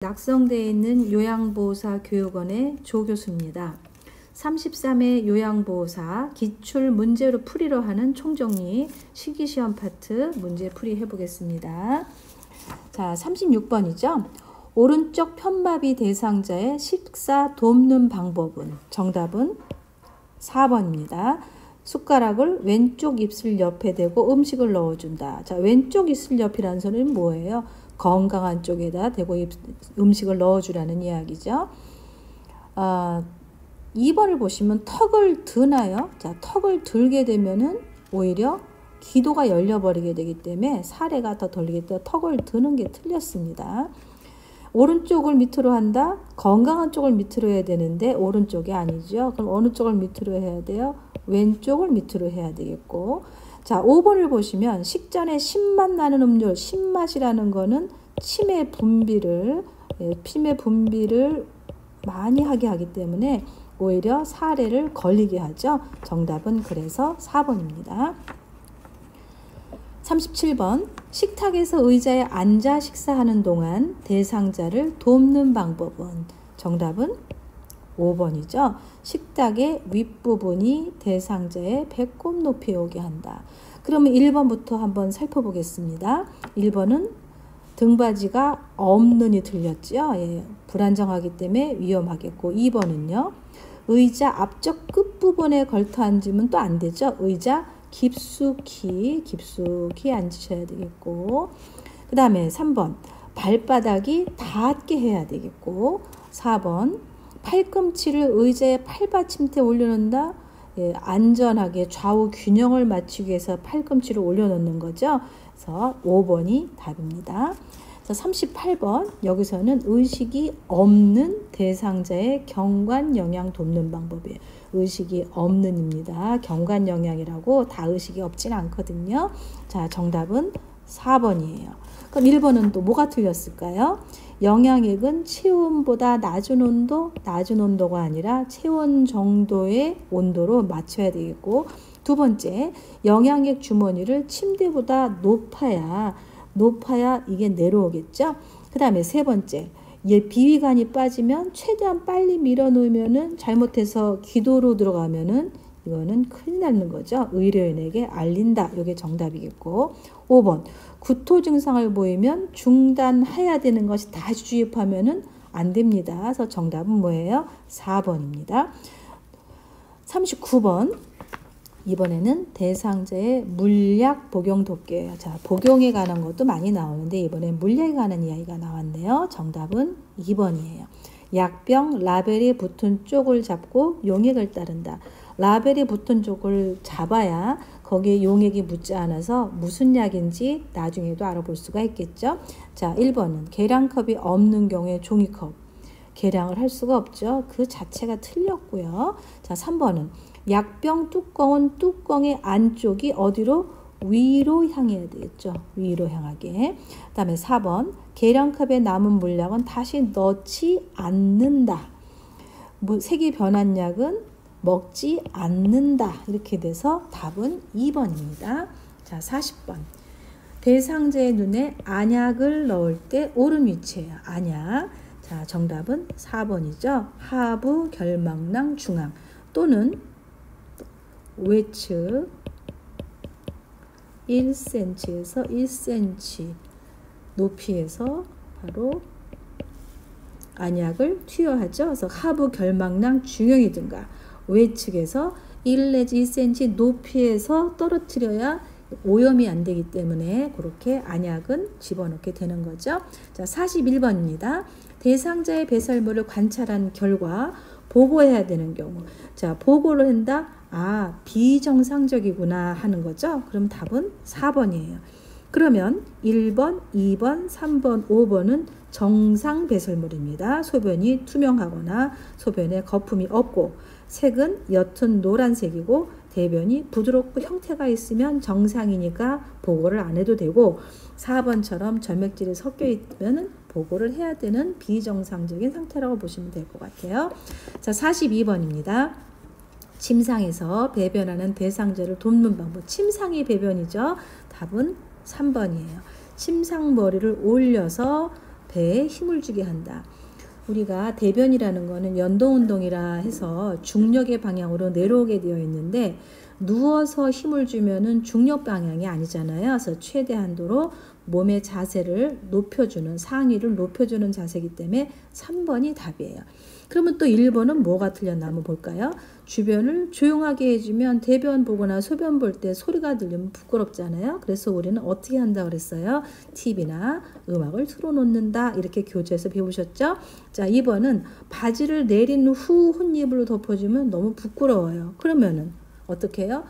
낙성대에 있는 요양보호사 교육원의 조교수입니다. 33회 요양보호사 기출 문제로 풀이로 하는 총정리 실기시험 파트 문제 풀이 해보겠습니다. 자, 36번이죠. 오른쪽 편마비 대상자의 식사 돕는 방법은? 정답은 4번입니다. 숟가락을 왼쪽 입술 옆에 대고 음식을 넣어준다. 자, 왼쪽 입술 옆이라는 소리는 뭐예요? 건강한 쪽에다 대고 음식을 넣어주라는 이야기죠. 2번을 보시면 턱을 드나요? 자, 턱을 들게 되면은 오히려 기도가 열려버리게 되기 때문에 사례가 더 돌리기 때문에 턱을 드는 게 틀렸습니다. 오른쪽을 밑으로 한다? 건강한 쪽을 밑으로 해야 되는데 오른쪽이 아니죠. 그럼 어느 쪽을 밑으로 해야 돼요? 왼쪽을 밑으로 해야 되겠고. 자, 5번을 보시면 식전에 신맛 나는 음료, 신맛이라는 거는 침의 분비를 많이 하게 하기 때문에 오히려 사례를 걸리게 하죠. 정답은 그래서 4번입니다. 37번 식탁에서 의자에 앉아 식사하는 동안 대상자를 돕는 방법은? 정답은 5번이죠. 식탁의 윗부분이 대상자의 배꼽 높이에 오게 한다. 그러면 1번부터 한번 살펴보겠습니다. 1번은 등받이가 없는이 틀렸죠. 예, 불안정하기 때문에 위험하겠고 2번은요. 의자 앞쪽 끝부분에 걸터 앉으면 또 안 되죠. 의자 깊숙이 앉으셔야 되겠고 그 다음에 3번 발바닥이 닿게 해야 되겠고 4번 팔꿈치를 의자의 팔받침대에 올려놓는다. 예, 안전하게 좌우 균형을 맞추기 위해서 팔꿈치를 올려놓는 거죠. 그래서 5번이 답입니다. 자, 38번 여기서는 의식이 없는 대상자의 경관영양 돕는 방법이에요. 의식이 없는입니다. 경관영양이라고 다 의식이 없진 않거든요. 자, 정답은 4번이에요. 그럼 1번은 또 뭐가 틀렸을까요? 영양액은 체온보다 낮은 온도가 아니라 체온 정도의 온도로 맞춰야 되겠고 두 번째, 영양액 주머니를 침대보다 높아야 이게 내려오겠죠. 그 다음에 세 번째, 비위관이 빠지면 최대한 빨리 밀어놓으면은 잘못해서 기도로 들어가면은 이거는 큰일 나는 거죠. 의료인에게 알린다. 이게 정답이겠고 5번 구토 증상을 보이면 중단해야 되는 것이 다시 주입하면은 안 됩니다. 그래서 정답은 뭐예요? 4번입니다. 39번 이번에는 대상자의 물약 복용 돕기예요. 자, 복용에 관한 것도 많이 나오는데 이번에 물약에 관한 이야기가 나왔네요. 정답은 2번이에요. 약병 라벨이 붙은 쪽을 잡고 용액을 따른다. 라벨이 붙은 쪽을 잡아야 거기에 용액이 묻지 않아서 무슨 약인지 나중에도 알아볼 수가 있겠죠. 자, 1번은 계량컵이 없는 경우에 종이컵. 계량을 할 수가 없죠. 그 자체가 틀렸고요. 자, 3번은 약병 뚜껑은 뚜껑의 안쪽이 어디로? 위로 향해야 되겠죠. 위로 향하게. 그 다음에 4번 계량컵에 남은 물약은 다시 넣지 않는다. 색이 변한 약은 먹지 않는다. 이렇게 돼서 답은 2번입니다. 자, 40번 대상자의 눈에 안약을 넣을 때 옳은 위치예요. 안약. 자, 정답은 4번이죠. 하부 결막낭 중앙 또는 우측 1cm에서 1cm 높이에서 바로 안약을 투여하죠. 그래서 하부 결막낭 중앙이든가 외측에서 1 내지 2cm 높이에서 떨어뜨려야 오염이 안 되기 때문에 그렇게 안약은 집어넣게 되는 거죠. 자, 41번입니다. 대상자의 배설물을 관찰한 결과 보고해야 되는 경우. 자, 보고를 한다. 비정상적이구나 하는 거죠. 그럼 답은 4번이에요. 그러면 1번, 2번, 3번, 5번은 정상 배설물입니다. 소변이 투명하거나 소변에 거품이 없고 색은 옅은 노란색이고 대변이 부드럽고 형태가 있으면 정상이니까 보고를 안 해도 되고 4번처럼 점액질이 섞여 있으면 보고를 해야 되는 비정상적인 상태라고 보시면 될 것 같아요. 자, 42번입니다. 침상에서 배변하는 대상자를 돕는 방법. 침상이 배변이죠. 답은 3번이에요. 침상머리를 올려서 배에 힘을 주게 한다. 우리가 대변이라는 거는 연동운동이라 해서 중력의 방향으로 내려오게 되어 있는데 누워서 힘을 주면은 중력 방향이 아니잖아요. 그래서 최대한도로 몸의 자세를 높여주는, 상위를 높여주는 자세이기 때문에 3번이 답이에요. 그러면 또 1번은 뭐가 틀렸나 한번 볼까요? 주변을 조용하게 해주면 대변 보거나 소변 볼 때 소리가 들리면 부끄럽잖아요. 그래서 우리는 어떻게 한다 그랬어요? TV나 음악을 틀어놓는다. 이렇게 교재에서 배우셨죠? 자, 2번은 바지를 내린 후 혼입으로 덮어주면 너무 부끄러워요. 그러면은 어떻게 해요?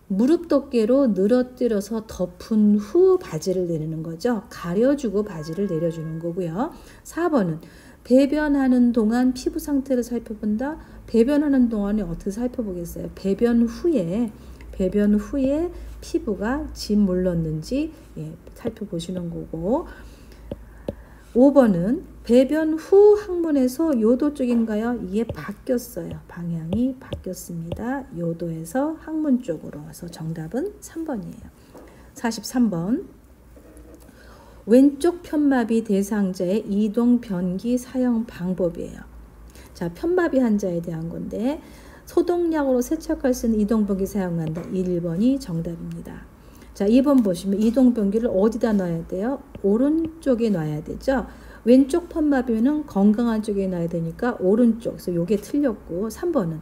무릎 덮개로 늘어뜨려서 덮은 후 바지를 내리는 거죠. 가려주고 바지를 내려주는 거고요. 4번은 배변하는 동안 피부 상태를 살펴본다. 배변하는 동안에 어떻게 살펴보겠어요? 배변 후에 피부가 짓 물렀는지 살펴보시는 거고. 5번은 배변 후 항문에서 요도 쪽인가요? 이게 바뀌었어요. 방향이 바뀌었습니다. 요도에서 항문 쪽으로. 그래서 정답은 3번이에요. 43번. 왼쪽 편마비 대상자의 이동 변기 사용 방법이에요. 자, 편마비 환자에 대한 건데 소독약으로 세척할 수 있는 이동 변기 사용한다. 1번이 정답입니다. 자, 2번 보시면 이동 변기를 어디다 놔야 돼요? 오른쪽에 놔야 되죠. 왼쪽 편마비는 건강한 쪽에 놔야 되니까 오른쪽. 그래서 요게 틀렸고 3번은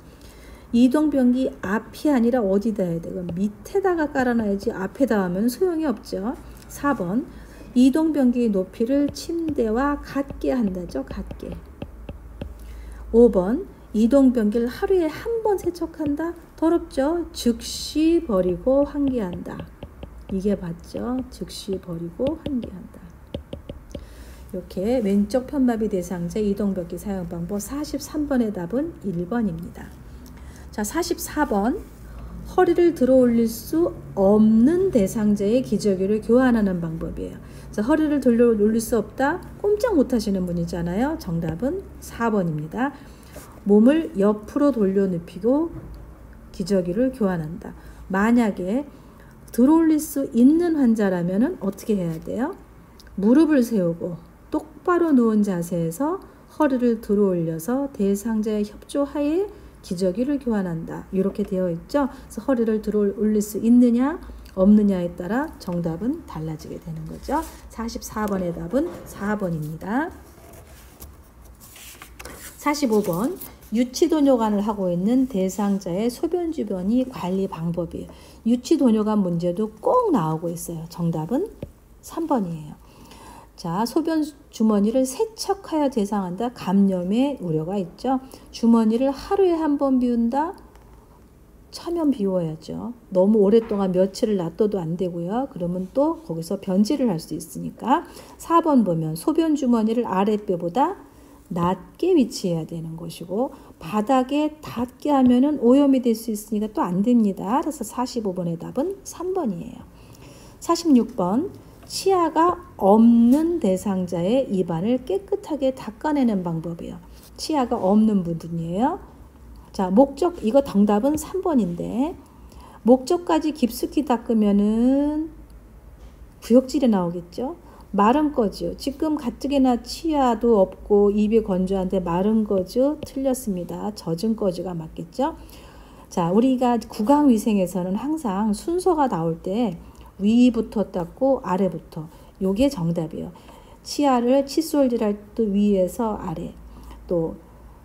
이동 변기 앞이 아니라 어디다 해야 돼요? 밑에다가 깔아놔야지 앞에다 하면 소용이 없죠. 4번 이동 변기의 높이를 침대와 같게 한다죠. 같게. 5번 이동 변기를 하루에 한 번 세척한다. 더럽죠. 즉시 버리고 환기한다. 이게 맞죠. 즉시 버리고 환기한다. 이렇게 왼쪽 편마비 대상자 이동 변기 사용 방법 43번의 답은 1번입니다. 자, 44번 허리를 들어 올릴 수 없는 대상자의 기저귀를 교환하는 방법이에요. 자, 허리를 들어 올릴 수 없다? 꼼짝 못 하시는 분이잖아요. 정답은 4번입니다. 몸을 옆으로 돌려 눕히고 기저귀를 교환한다. 만약에 들어 올릴 수 있는 환자라면 어떻게 해야 돼요? 무릎을 세우고 똑바로 누운 자세에서 허리를 들어 올려서 대상자의 협조하에 기저귀를 교환한다. 이렇게 되어 있죠. 그래서 허리를 들어 올릴 수 있느냐 없느냐에 따라 정답은 달라지게 되는 거죠. 44번의 답은 4번입니다. 45번 유치도뇨관을 하고 있는 대상자의 소변 주변이 관리 방법이에요. 유치도뇨관 문제도 꼭 나오고 있어요. 정답은 3번이에요. 자, 소변 주머니를 세척하여 대상한다. 감염의 우려가 있죠. 주머니를 하루에 한 번 비운다. 차면 비워야죠. 너무 오랫동안 며칠을 놔둬도 안 되고요. 그러면 또 거기서 변질을 할 수 있으니까. 4번 보면 소변 주머니를 아랫배보다 낮게 위치해야 되는 것이고 바닥에 닿게 하면은 오염이 될 수 있으니까 또 안 됩니다. 그래서 45번의 답은 3번이에요. 46번 치아가 없는 대상자의 입안을 깨끗하게 닦아내는 방법이에요. 치아가 없는 부분이에요. 자, 목적 이거 정답은 3번인데 목적까지 깊숙이 닦으면은 구역질이 나오겠죠. 마른 거죠. 지금 가뜩이나 치아도 없고 입이 건조한데 마른 거죠. 틀렸습니다. 젖은 거즈가 맞겠죠. 자, 우리가 구강위생에서는 항상 순서가 나올 때 위부터 닦고 아래부터. 요게 정답이에요. 치아를 칫솔질 할 때 위에서 아래. 또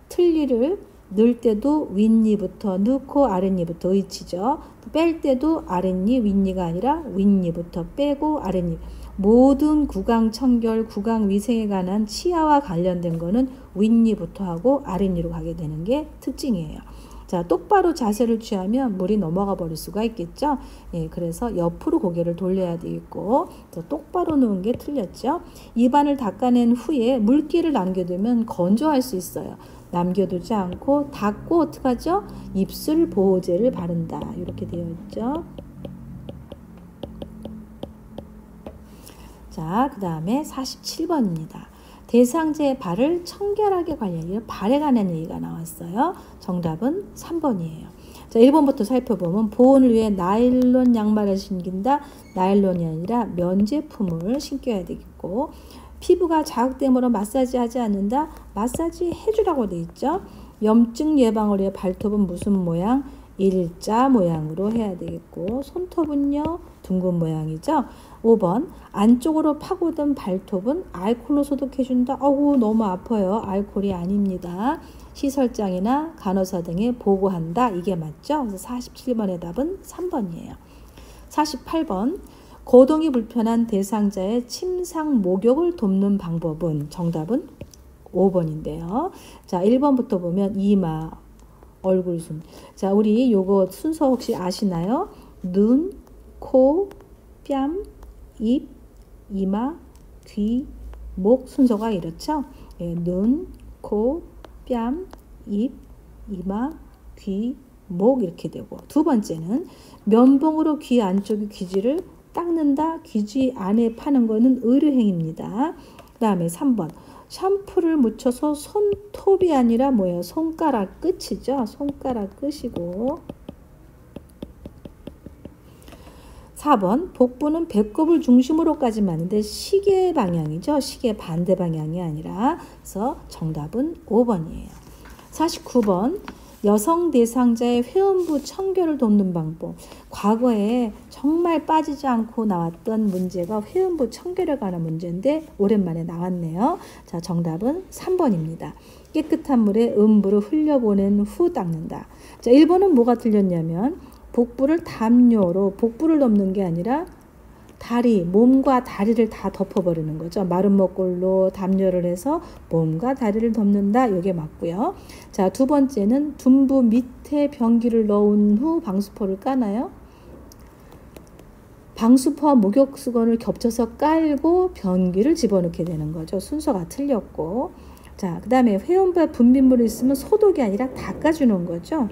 틀니를 넣을 때도 윗니부터 넣고 아랫니부터 의치죠. 뺄 때도 아랫니 윗니가 아니라 윗니부터 빼고 아랫니. 모든 구강 청결, 구강 위생에 관한 치아와 관련된 거는 윗니부터 하고 아랫니로 가게 되는 게 특징이에요. 자, 똑바로 자세를 취하면 물이 넘어가 버릴 수가 있겠죠. 예, 그래서 옆으로 고개를 돌려야 되겠고 또 똑바로 누운 게 틀렸죠. 입안을 닦아낸 후에 물기를 남겨두면 건조할 수 있어요. 남겨두지 않고 닦고 어떡하죠? 입술 보호제를 바른다. 이렇게 되어 있죠. 자, 그 다음에 47번입니다. 대상자의 발을 청결하게 관리해요. 발에 관한 얘기가 나왔어요. 정답은 3번이에요. 자, 1번부터 살펴보면 보온을 위해 나일론 양말을 신긴다. 나일론이 아니라 면 제품을 신겨야 되겠고, 피부가 자극됨으로 마사지 하지 않는다. 마사지 해주라고 돼 있죠. 염증 예방을 위해 발톱은 무슨 모양? 일자 모양으로 해야 되겠고, 손톱은요 둥근 모양이죠. 5번 안쪽으로 파고든 발톱은 알코올로 소독해준다. 어우 너무 아파요. 알코올이 아닙니다. 시설장이나 간호사 등에 보고한다. 이게 맞죠? 그래서 47번의 답은 3번이에요. 48번 거동이 불편한 대상자의 침상 목욕을 돕는 방법은, 정답은 5번인데요. 자, 1번부터 보면 이마, 얼굴 순. 자, 우리 요거 순서 혹시 아시나요? 눈, 코, 뺨, 입, 이마, 귀, 목 순서가 이렇죠? 예, 눈, 코, 뺨, 입, 이마, 귀, 목 이렇게 되고, 두 번째는 면봉으로 귀 안쪽의 귀지를 닦는다. 귀지 안에 파는 거는 의료행위입니다. 그 다음에 3번 샴푸를 묻혀서 손톱이 아니라 뭐예요? 손가락 끝이죠. 손가락 끝이고, 4번 복부는 배꼽을 중심으로까지 맞는데 시계 방향이죠. 시계 반대 방향이 아니라. 그래서 정답은 5번이에요. 49번 여성 대상자의 회음부 청결을 돕는 방법. 과거에 정말 빠지지 않고 나왔던 문제가 회음부 청결에 관한 문제인데 오랜만에 나왔네요. 자, 정답은 3번입니다. 깨끗한 물에 음부를 흘려보낸 후 닦는다. 자, 1번은 뭐가 틀렸냐면 복부를 담요로 복부를 덮는 게 아니라 다리, 몸과 다리를 다 덮어버리는 거죠. 마른 목골로 담요를 해서 몸과 다리를 덮는다. 이게 맞고요. 자, 두 번째는 둔부 밑에 변기를 넣은 후 방수포를 까나요? 방수포와 목욕수건을 겹쳐서 깔고 변기를 집어넣게 되는 거죠. 순서가 틀렸고. 자, 그 다음에 회원부에 분비물이 있으면 소독이 아니라 닦아주는 거죠.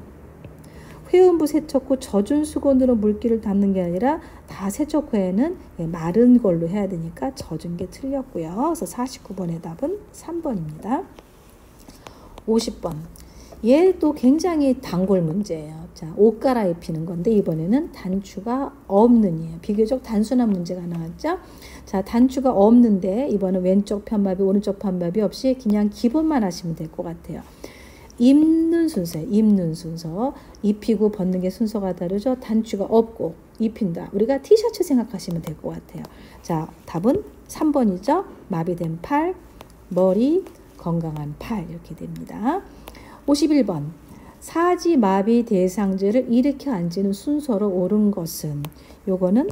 회음부 세척 후 젖은 수건으로 물기를 닦는 게 아니라 다 세척 후에는 마른 걸로 해야 되니까 젖은 게 틀렸고요. 그래서 49번의 답은 3번입니다. 50번. 얘도 굉장히 단골 문제예요. 자, 옷 갈아입히는 건데 이번에는 단추가 없는 이에요. 비교적 단순한 문제가 나왔죠. 자, 단추가 없는데 이번은 왼쪽 편마비, 오른쪽 편마비 없이 그냥 기본만 하시면 될 것 같아요. 입는 순서예요. 입는 순서. 입히고 벗는 게 순서가 다르죠. 단추가 없고 입힌다. 우리가 티셔츠 생각하시면 될 것 같아요. 자, 답은 3번이죠. 마비된 팔, 머리, 건강한 팔 이렇게 됩니다. 51번. 사지마비 대상자를 일으켜 앉히는 순서로 옳은 것은, 요거는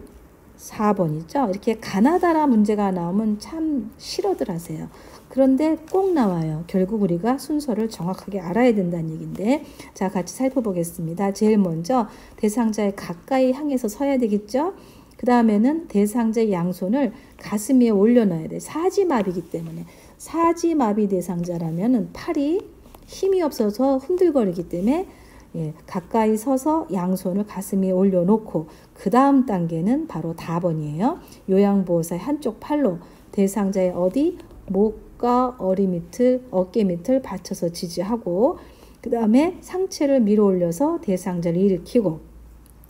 4번이죠. 이렇게 가나다라 문제가 나오면 참 싫어들 하세요. 그런데 꼭 나와요. 결국 우리가 순서를 정확하게 알아야 된다는 얘기인데, 자, 같이 살펴보겠습니다. 제일 먼저 대상자에 가까이 향해서 서야 되겠죠. 그 다음에는 대상자의 양손을 가슴 위에 올려놔야 돼. 사지마비이기 때문에. 사지마비 대상자라면 팔이 힘이 없어서 흔들거리기 때문에 가까이 서서 양손을 가슴 위에 올려놓고, 그 다음 단계는 바로 다번이에요. 요양보호사의 한쪽 팔로 대상자의 어디? 목과 어리 밑을, 어깨 밑을 받쳐서 지지하고, 그 다음에 상체를 밀어 올려서 대상자를 일으키고,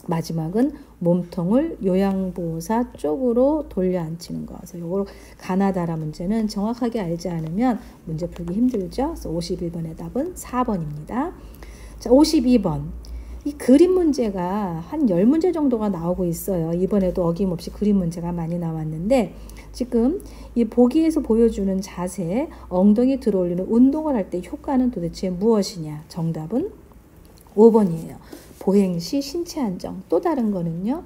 마지막은 몸통을 요양보호사 쪽으로 돌려 앉히는 거. 그래서 요걸 가나다라 문제는 정확하게 알지 않으면 문제 풀기 힘들죠. 그래서 51번의 답은 4번입니다. 자, 52번. 이 그림 문제가 한 10문제 정도가 나오고 있어요. 이번에도 어김없이 그림 문제가 많이 나왔는데, 지금 이 보기에서 보여주는 자세, 엉덩이 들어올리는 운동을 할 때 효과는 도대체 무엇이냐? 정답은 5번이에요. 보행시 신체 안정. 또 다른 거는요.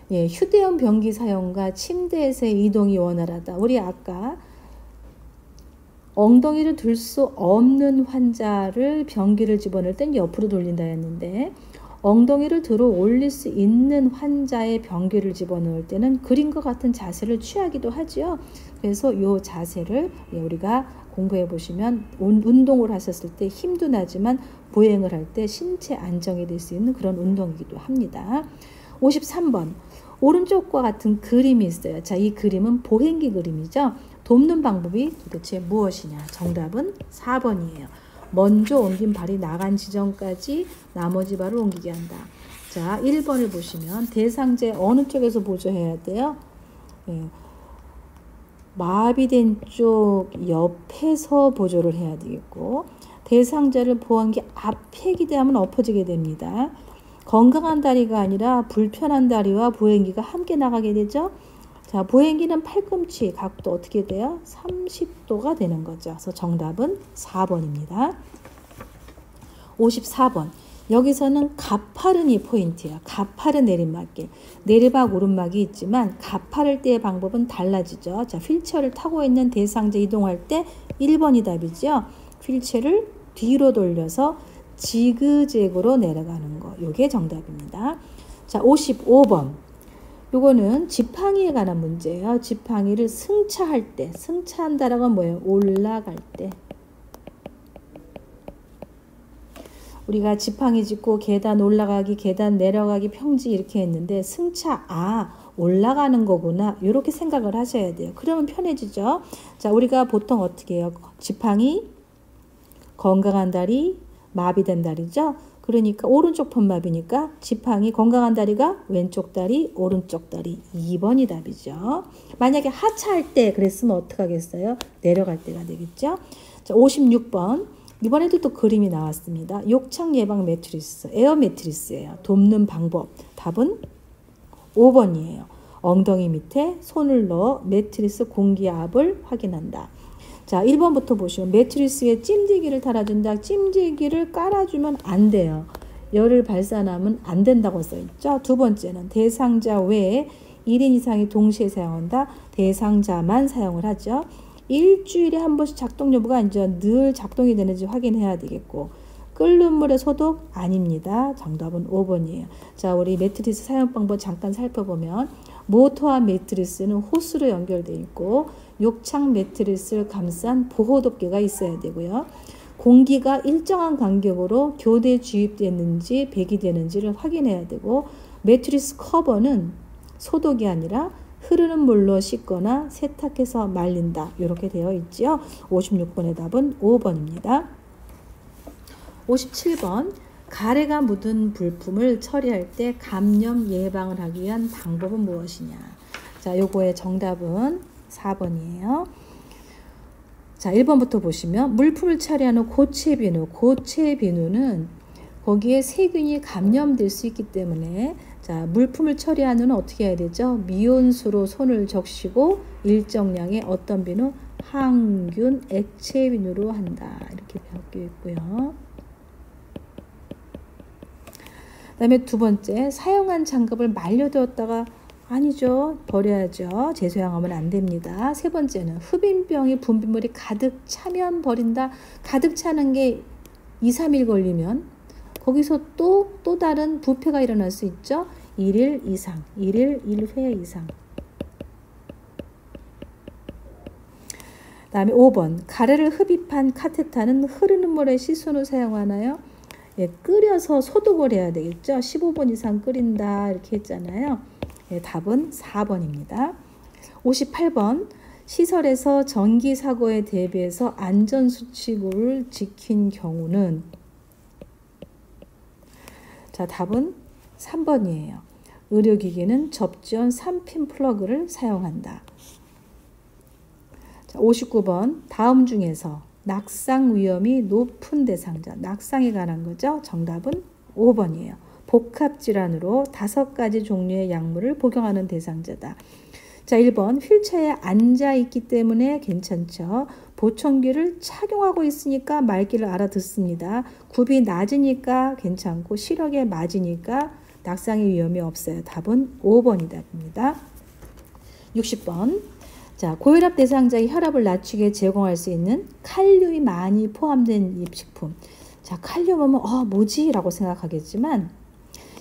휴대용 변기 사용과 침대에서의 이동이 원활하다. 우리 아까 엉덩이를 들 수 없는 환자를 변기를 집어넣을 땐 옆으로 돌린다 했는데, 엉덩이를 들어 올릴 수 있는 환자의 변기를 집어넣을 때는 그림과 같은 자세를 취하기도 하지요. 그래서 이 자세를 우리가 공부해 보시면 운동을 하셨을 때 힘도 나지만 보행을 할 때 신체 안정이 될 수 있는 그런 운동이기도 합니다. 53번. 오른쪽과 같은 그림이 있어요. 자, 이 그림은 보행기 그림이죠. 돕는 방법이 도대체 무엇이냐? 정답은 4번이에요. 먼저 옮긴 발이 나간 지점까지 나머지 발을 옮기게 한다. 자, 1번을 보시면 대상제 어느 쪽에서 보조해야 돼요? 예, 마비된 쪽 옆에서 보조를 해야 되겠고, 대상자를 보호한기 앞에 기대하면 엎어지게 됩니다. 건강한 다리가 아니라 불편한 다리와 보행기가 함께 나가게 되죠. 자, 보행기는 팔꿈치 각도 어떻게 돼요? 30도가 되는 거죠. 그래서 정답은 4번입니다. 54번. 여기서는 가파른이 포인트예요. 가파른 내리막길. 내리막 오르막이 있지만 가파를 때의 방법은 달라지죠. 자, 휠체어를 타고 있는 대상자 이동할 때 1번이 답이죠. 휠체어를 뒤로 돌려서 지그재그로 내려가는 거. 요게 정답입니다. 자, 55번. 요거는 지팡이에 관한 문제예요. 지팡이를 승차할 때, 승차한다라는 건 뭐예요? 올라갈 때. 우리가 지팡이 짚고 계단 올라가기, 계단 내려가기, 평지 이렇게 했는데 승차, 올라가는 거구나. 이렇게 생각을 하셔야 돼요. 그러면 편해지죠. 자, 우리가 보통 어떻게 해요? 지팡이, 건강한 다리, 마비된 다리죠. 그러니까 오른쪽 편마비니까 지팡이, 건강한 다리가 왼쪽 다리, 오른쪽 다리. 2번이 답이죠. 만약에 하차할 때 그랬으면 어떻게 하겠어요? 내려갈 때가 되겠죠. 자, 56번. 이번에도 또 그림이 나왔습니다. 욕창 예방 매트리스, 에어 매트리스예요. 돕는 방법. 답은 5번이에요. 엉덩이 밑에 손을 넣어 매트리스 공기압을 확인한다. 자, 1번부터 보시면 매트리스에 찜질기를 달아준다. 찜질기를 깔아주면 안 돼요. 열을 발산하면 안 된다고 써있죠. 두 번째는 대상자 외에 1인 이상이 동시에 사용한다. 대상자만 사용을 하죠. 일주일에 한 번씩 작동 여부가 이제 늘 작동이 되는지 확인해야 되겠고, 끓는 물의 소독 아닙니다. 정답은 5번이에요. 자, 우리 매트리스 사용 방법 잠깐 살펴보면 모터와 매트리스는 호스로 연결되어 있고 욕창 매트리스를 감싼 보호덮개가 있어야 되고요. 공기가 일정한 간격으로 교대에 주입되는지 배기되는지를 확인해야 되고, 매트리스 커버는 소독이 아니라 흐르는 물로 씻거나 세탁해서 말린다. 이렇게 되어 있죠. 56번의 답은 5번입니다. 57번. 가래가 묻은 불품을 처리할 때 감염 예방을 하기 위한 방법은 무엇이냐. 자, 요거의 정답은 4번이에요. 자, 1번부터 보시면 물품을 처리하는 고체 비누. 고체 비누는 거기에 세균이 감염될 수 있기 때문에, 자, 물품을 처리하는 어떻게 해야 되죠? 미온수로 손을 적시고 일정량의 어떤 비누? 항균 액체 비누로 한다. 이렇게 배웠고 있고요. 그 다음에 두 번째, 사용한 장갑을 말려두었다가, 아니죠. 버려야죠. 재사용하면 안 됩니다. 세 번째는 흡인병에 분비물이 가득 차면 버린다. 가득 차는 게 2, 3일 걸리면 거기서 또 다른 부패가 일어날 수 있죠. 1일 이상, 1일 1회 이상. 그 다음에 5번. 가래를 흡입한 카테타는 흐르는 물에 씻은 후 사용하나요? 예, 끓여서 소독을 해야 되겠죠. 15분 이상 끓인다 이렇게 했잖아요. 예, 답은 4번입니다. 58번. 시설에서 전기 사고에 대비해서 안전수칙을 지킨 경우는, 자, 답은 3번이에요. 의료기기는 접지원 3핀 플러그를 사용한다. 자, 59번. 다음 중에서 낙상 위험이 높은 대상자, 낙상에 관한 거죠. 정답은 5번이에요. 복합질환으로 5가지 종류의 약물을 복용하는 대상자다. 자, 1번. 휠체어에 앉아있기 때문에 괜찮죠. 보청기를 착용하고 있으니까 말귀를 알아듣습니다. 굽이 낮으니까 괜찮고 시력에 맞으니까 낙상의 위험이 없어요. 답은 5번이 답입니다. 60번. 자, 고혈압 대상자의 혈압을 낮추게 제공할 수 있는 칼륨이 많이 포함된 입식품. 자, 칼륨 하면 뭐지? 라고 생각하겠지만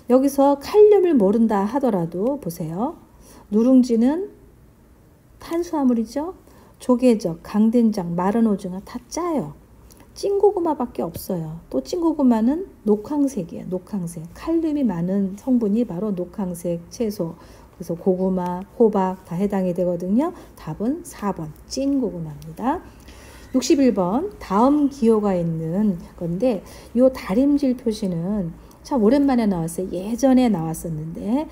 여기서 칼륨을 모른다 하더라도 보세요. 누룽지는 탄수화물이죠. 조개젓, 강된장, 마른 오징어 다 짜요. 찐고구마밖에 없어요. 또 찐고구마는 녹황색이에요. 녹황색. 칼륨이 많은 성분이 바로 녹황색 채소. 그래서 고구마, 호박 다 해당이 되거든요. 답은 4번 찐고구마입니다. 61번 다음 기호가 있는 건데 이 다림질 표시는 참 오랜만에 나왔어요. 예전에 나왔었는데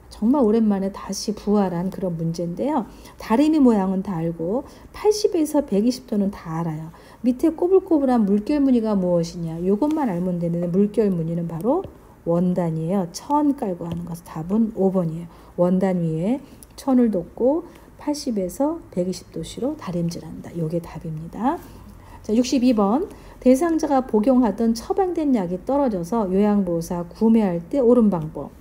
정말 오랜만에 다시 부활한 그런 문제인데요. 다리미 모양은 다 알고 80에서 120도는 다 알아요. 밑에 꼬불꼬불한 물결 무늬가 무엇이냐 이것만 알면 되는데 물결 무늬는 바로 원단이에요. 천 깔고 하는 것은 답은 5번이에요. 원단 위에 천을 덮고 80에서 120도씨로 다림질한다. 이게 답입니다. 자, 62번 대상자가 복용하던 처방된 약이 떨어져서 요양보호사 구매할 때 옳은 방법.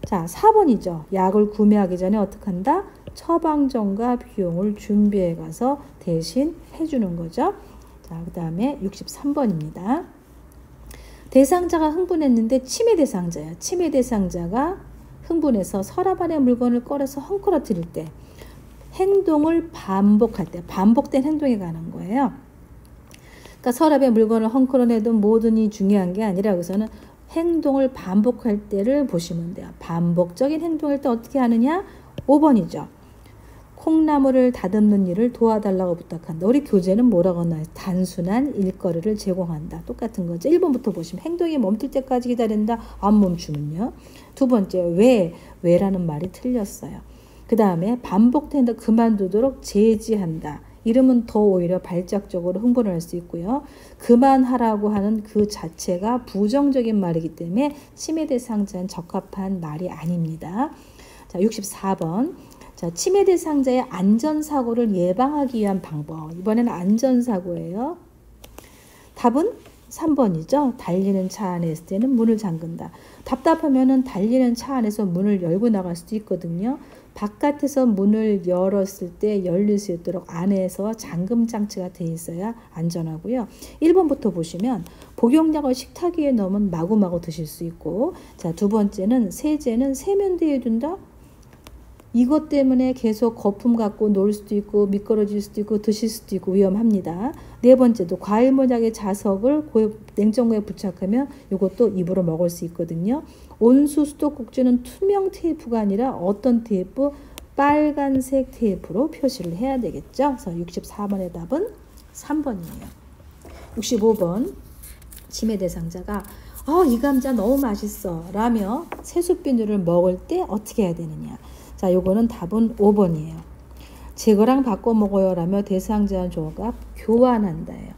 자, 4번이죠. 약을 구매하기 전에 어떻게 한다? 처방전과 비용을 준비해 가서 대신 해주는 거죠. 자, 그 다음에 63번입니다. 대상자가 흥분했는데 치매 대상자예요. 치매 대상자가 흥분해서 서랍 안에 물건을 꺼내서 헝클어뜨릴 때 행동을 반복할 때 반복된 행동에 관한 거예요. 그러니까 서랍에 물건을 헝클어내든 뭐든이 중요한 게 아니라 여기서는 행동을 반복할 때를 보시면 돼요. 반복적인 행동할 때 어떻게 하느냐? 5번이죠. 콩나물을 다듬는 일을 도와달라고 부탁한다. 우리 교재는 뭐라고 나와요? 단순한 일거리를 제공한다. 똑같은 거죠. 1번부터 보시면 행동이 멈출 때까지 기다린다. 안 멈추면요. 두 번째 왜라는 말이 틀렸어요. 그 다음에 반복된다. 그만두도록 제지한다. 이러면 더 오히려 발작적으로 흥분을 할 수 있고요. 그만하라고 하는 그 자체가 부정적인 말이기 때문에 치매 대상자는 적합한 말이 아닙니다. 자, 64번. 자, 치매 대상자의 안전사고를 예방하기 위한 방법. 이번에는 안전사고예요. 답은 3번이죠. 달리는 차 안에 있을 때는 문을 잠근다. 답답하면은 달리는 차 안에서 문을 열고 나갈 수도 있거든요. 바깥에서 문을 열었을 때 열릴 수 있도록 안에서 잠금 장치가 되어 있어야 안전하고요. 1번부터 보시면 복용약을 식탁 위에 넣으면 마구마구 드실 수 있고, 자, 두 번째는 세제는 세면대에 둔다. 이것 때문에 계속 거품 갖고 놀 수도 있고 미끄러질 수도 있고 드실 수도 있고 위험합니다. 네 번째도 과일 모양의 자석을 냉장고에 부착하면 이것도 입으로 먹을 수 있거든요. 온수 수도꼭지는 투명 테이프가 아니라 어떤 테이프? 빨간색 테이프로 표시를 해야 되겠죠. 그래서 64번의 답은 3번이에요. 65번 치매 대상자가 이 감자 너무 맛있어 라며 새순비누를 먹을 때 어떻게 해야 되느냐. 자, 요거는 답은 5번이에요. 제 거랑 바꿔 먹어요 라며 대상자와 조합 교환한다예요.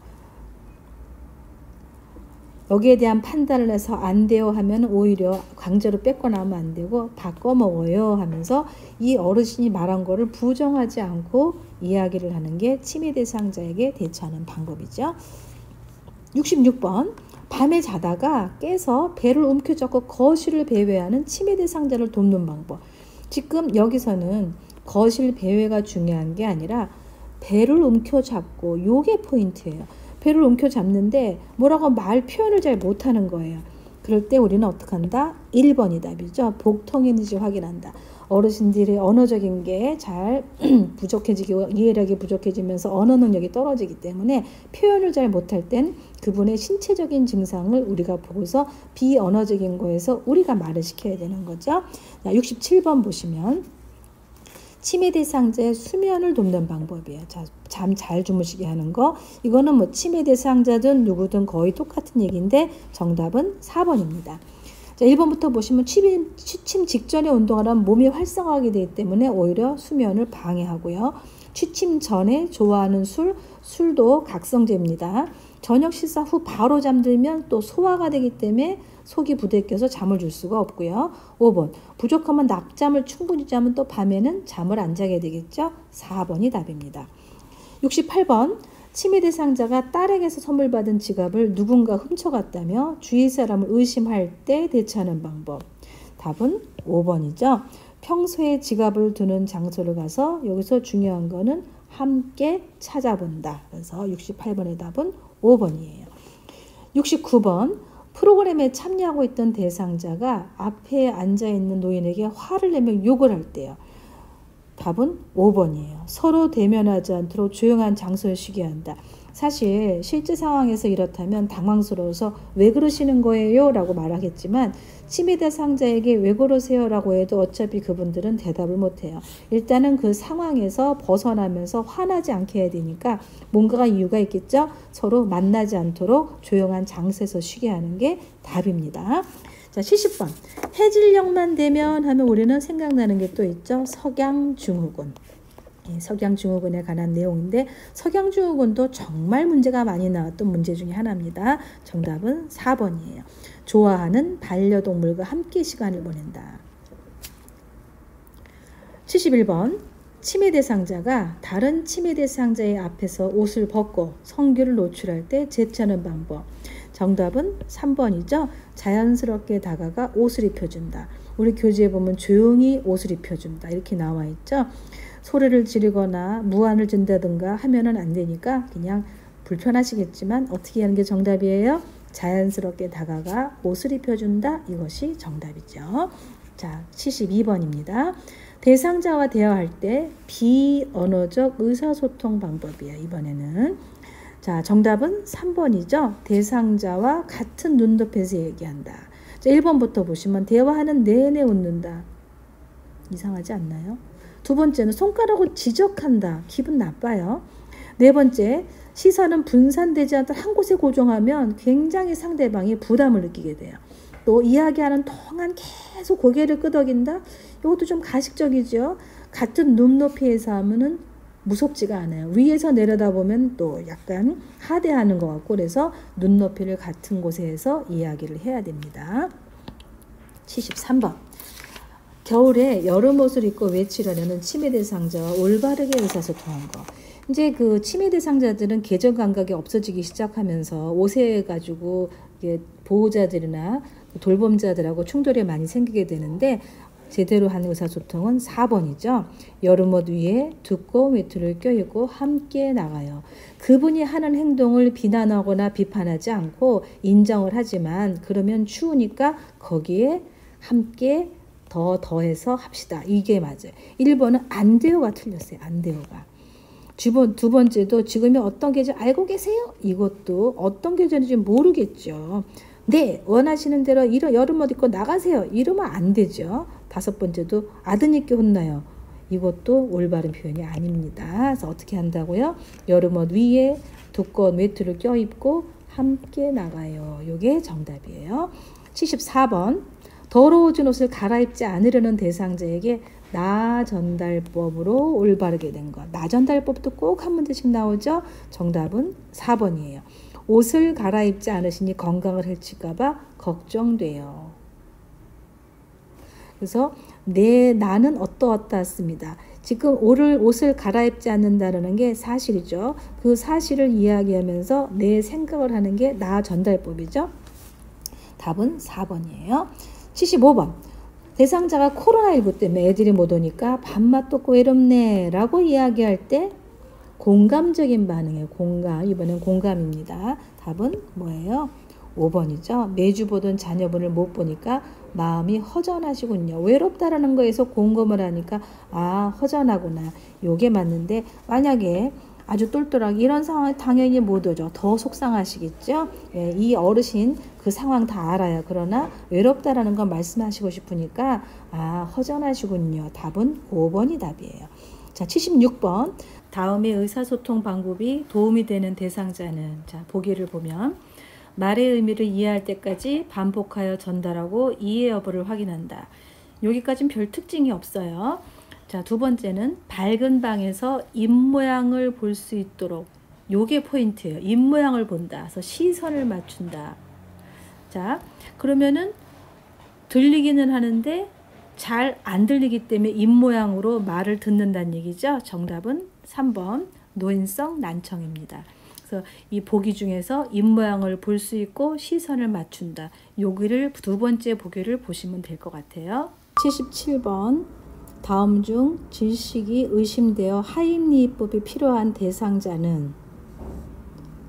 여기에 대한 판단을 해서 안 돼요 하면 오히려 강제로 뺏거나 하면 안 되고 바꿔 먹어요 하면서 이 어르신이 말한 거를 부정하지 않고 이야기를 하는 게 치매 대상자에게 대처하는 방법이죠. 66번 밤에 자다가 깨서 배를 움켜잡고 거실을 배회하는 치매 대상자를 돕는 방법. 지금 여기서는 거실 배회가 중요한 게 아니라 배를 움켜잡고 요게 포인트예요. 배를 움켜잡는데 뭐라고 말 표현을 잘 못하는 거예요. 그럴 때 우리는 어떻게 한다? 1번이 답이죠. 복통이 있는지 확인한다. 어르신들의 언어적인 게 잘 부족해지고 이해력이 부족해지면서 언어 능력이 떨어지기 때문에 표현을 잘 못할 땐 그분의 신체적인 증상을 우리가 보고서 비언어적인 거에서 우리가 말을 시켜야 되는 거죠. 67번 보시면 치매 대상자의 수면을 돕는 방법이에요. 자, 잠 잘 주무시게 하는 거. 이거는 뭐 치매 대상자든 누구든 거의 똑같은 얘기인데 정답은 4번입니다. 자, 1번부터 보시면 취침 직전에 운동을 하면 몸이 활성화하게 되기 때문에 오히려 수면을 방해하고요. 취침 전에 좋아하는 술도 각성제입니다. 저녁 식사 후 바로 잠들면 또 소화가 되기 때문에 속이 부대껴서 잠을 줄 수가 없고요. 5번 부족하면 낮잠을 충분히 자면 또 밤에는 잠을 안 자게 되겠죠. 4번이 답입니다. 68번 치매 대상자가 딸에게서 선물 받은 지갑을 누군가 훔쳐갔다며 주위 사람을 의심할 때 대처하는 방법. 답은 5번이죠. 평소에 지갑을 두는 장소를 가서 여기서 중요한 거는 함께 찾아본다. 그래서 68번의 답은 5번이에요. 69번 프로그램에 참여하고 있던 대상자가 앞에 앉아있는 노인에게 화를 내며 욕을 할 때요. 답은 5번이에요. 서로 대면하지 않도록 조용한 장소에 쉬게 한다. 사실 실제 상황에서 이렇다면 당황스러워서 왜 그러시는 거예요? 라고 말하겠지만 침해 대상자에게 왜 그러세요? 라고 해도 어차피 그분들은 대답을 못해요. 일단은 그 상황에서 벗어나면서 화나지 않게 해야 되니까 뭔가가 이유가 있겠죠? 서로 만나지 않도록 조용한 장소에서 쉬게 하는 게 답입니다. 자, 70번. 해질녘만 되면 하면 우리는 생각나는 게 또 있죠. 석양증후군. 석양증후군에 관한 내용인데 석양증후군도 정말 문제가 많이 나왔던 문제 중에 하나입니다. 정답은 4번이에요. 좋아하는 반려동물과 함께 시간을 보낸다. 71번. 침해 대상자가 다른 침해 대상자의 앞에서 옷을 벗고 성교를 노출할 때 제치하는 방법. 정답은 3번이죠. 자연스럽게 다가가 옷을 입혀준다. 우리 교재에 보면 조용히 옷을 입혀준다. 이렇게 나와 있죠. 소리를 지르거나 무안을 준다든가 하면은 안 되니까 그냥 불편하시겠지만 어떻게 하는 게 정답이에요? 자연스럽게 다가가 옷을 입혀준다. 이것이 정답이죠. 자, 72번입니다. 대상자와 대화할 때 비언어적 의사소통 방법이에요. 이번에는. 자, 정답은 3번이죠. 대상자와 같은 눈높이에서 얘기한다. 자, 1번부터 보시면 대화하는 내내 웃는다. 이상하지 않나요? 두 번째는 손가락으로 지적한다. 기분 나빠요. 네 번째, 시선은 분산되지 않도록 한 곳에 고정하면 굉장히 상대방이 부담을 느끼게 돼요. 또 이야기하는 동안 계속 고개를 끄덕인다. 이것도 좀 가식적이죠. 같은 눈높이에서 하면은 무섭지가 않아요. 위에서 내려다보면 또 약간 하대하는 것 같고 그래서 눈높이를 같은 곳에 해서 이야기를 해야 됩니다. 73번. 겨울에 여름 옷을 입고 외출하려는 치매 대상자와 올바르게 의사소통한 거. 이제 그 치매 대상자들은 계절 감각이 없어지기 시작하면서 옷에 가지고 보호자들이나 돌봄자들하고 충돌이 많이 생기게 되는데 제대로 한 의사소통은 4번이죠. 여름옷 위에 두꺼운 외투를 껴입고 함께 나가요. 그분이 하는 행동을 비난하거나 비판하지 않고 인정을 하지만 그러면 추우니까 거기에 함께 더해서 합시다. 이게 맞아요. 1번은 안 돼요가 틀렸어요. 안 돼요가. 두 번째도 지금이 어떤 계절 알고 계세요? 이것도 어떤 계절인지 모르겠죠. 네, 원하시는 대로 여름옷 입고 나가세요. 이러면 안 되죠. 5번째도 아드님께 혼나요. 이것도 올바른 표현이 아닙니다. 그래서 어떻게 한다고요? 여름옷 위에 두꺼운 외투를 껴입고 함께 나가요. 이게 정답이에요. 74번. 더러워진 옷을 갈아입지 않으려는 대상자에게 나 전달법으로 올바르게 된 것. 나 전달법도 꼭 한 문제씩 나오죠. 정답은 4번이에요. 옷을 갈아입지 않으시니 건강을 해칠까봐 걱정돼요. 그래서 나는 어떠었습니다. 지금 옷을 갈아입지 않는다는 게 사실이죠. 그 사실을 이야기하면서 내 생각을 하는 게 나 전달법이죠. 답은 4번이에요. 75번. 대상자가 코로나19 때문에 애들이 못 오니까 밥맛 떴고 외롭네 라고 이야기할 때 공감적인 반응이에요. 공감. 이번엔 공감입니다. 답은 뭐예요? 5번이죠. 매주 보던 자녀분을 못 보니까 마음이 허전하시군요. 외롭다라는 거에서 공감을 하니까 허전하구나. 요게 맞는데 만약에 아주 똘똘하게 이런 상황 당연히 못 오죠. 더 속상하시겠죠. 예, 이 어르신 그 상황 다 알아요. 그러나 외롭다라는 건 말씀하시고 싶으니까 허전하시군요. 답은 5번이 답이에요. 자, 76번. 다음에 의사소통 방법이 도움이 되는 대상자는 보기를 보면 말의 의미를 이해할 때까지 반복하여 전달하고 이해 여부를 확인한다. 여기까지는 별 특징이 없어요. 자, 두 번째는 밝은 방에서 입모양을 볼 수 있도록 요게 포인트예요. 입모양을 본다. 그래서 시선을 맞춘다. 자, 그러면은 들리기는 하는데 잘 안 들리기 때문에 입모양으로 말을 듣는다는 얘기죠. 정답은 3번 노인성 난청입니다. 그래서 이 보기 중에서 입모양을 볼 수 있고 시선을 맞춘다. 여기를 두 번째 보기를 보시면 될 것 같아요. 77번. 다음 중 질식이 의심되어 하임리히법이 필요한 대상자는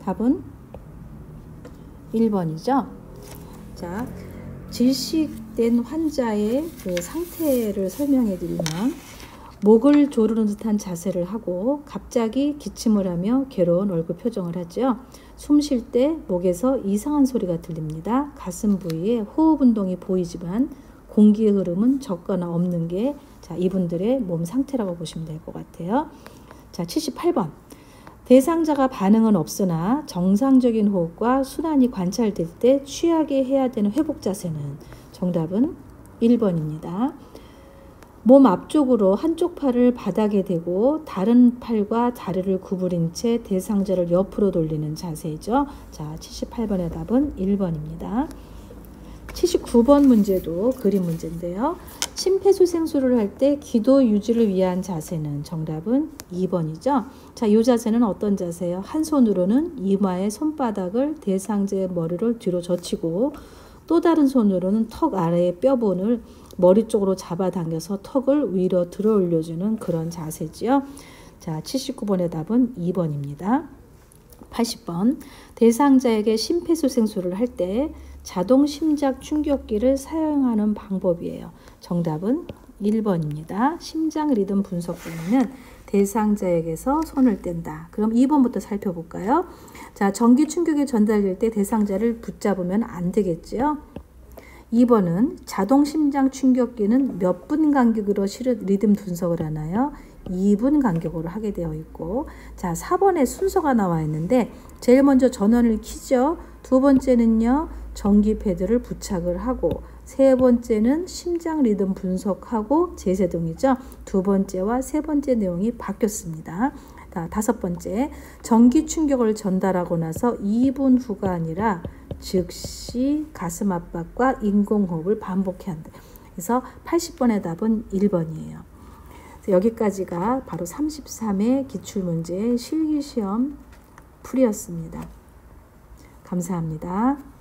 답은 1번이죠. 자, 질식된 환자의 그 상태를 설명해 드리면 목을 조르는 듯한 자세를 하고 갑자기 기침을 하며 괴로운 얼굴 표정을 하죠. 숨 쉴 때 목에서 이상한 소리가 들립니다. 가슴 부위에 호흡 운동이 보이지만 공기의 흐름은 적거나 없는 게 이분들의 몸 상태라고 보시면 될 것 같아요. 자, 78번. 대상자가 반응은 없으나 정상적인 호흡과 순환이 관찰될 때 취하게 해야 되는 회복 자세는 정답은 1번입니다. 몸 앞쪽으로 한쪽 팔을 바닥에 대고 다른 팔과 다리를 구부린 채 대상자를 옆으로 돌리는 자세죠. 자, 78번의 답은 1번입니다. 79번 문제도 그림 문제인데요. 심폐소생술을 할 때 기도 유지를 위한 자세는 정답은 2번이죠. 자, 이 자세는 어떤 자세예요? 한 손으로는 이마의 손바닥을 대상자의 머리를 뒤로 젖히고 또 다른 손으로는 턱 아래의 뼈본을 머리 쪽으로 잡아당겨서 턱을 위로 들어 올려주는 그런 자세지요. 자, 79번의 답은 2번입니다. 80번. 대상자에게 심폐소생술을 할 때 자동 심장 충격기를 사용하는 방법이에요. 정답은 1번입니다. 심장 리듬 분석 때문에 대상자에게서 손을 뗀다. 그럼 2번부터 살펴볼까요? 자, 전기 충격이 전달될 때 대상자를 붙잡으면 안 되겠죠. 2번은 자동 심장 충격기는 몇 분 간격으로 리듬 분석을 하나요? 2분 간격으로 하게 되어 있고, 자, 4번에 순서가 나와 있는데 제일 먼저 전원을 켜죠. 두 번째는요, 전기 패드를 부착을 하고, 세 번째는 심장 리듬 분석하고 제세동이죠. 두 번째와 세 번째 내용이 바뀌었습니다. 자, 다섯 번째, 전기 충격을 전달하고 나서 2분 후가 아니라 즉시 가슴 압박과 인공호흡을 반복해야 한다. 그래서 80번의 답은 1번이에요. 여기까지가 바로 33회 기출문제 실기시험 풀이였습니다. 감사합니다.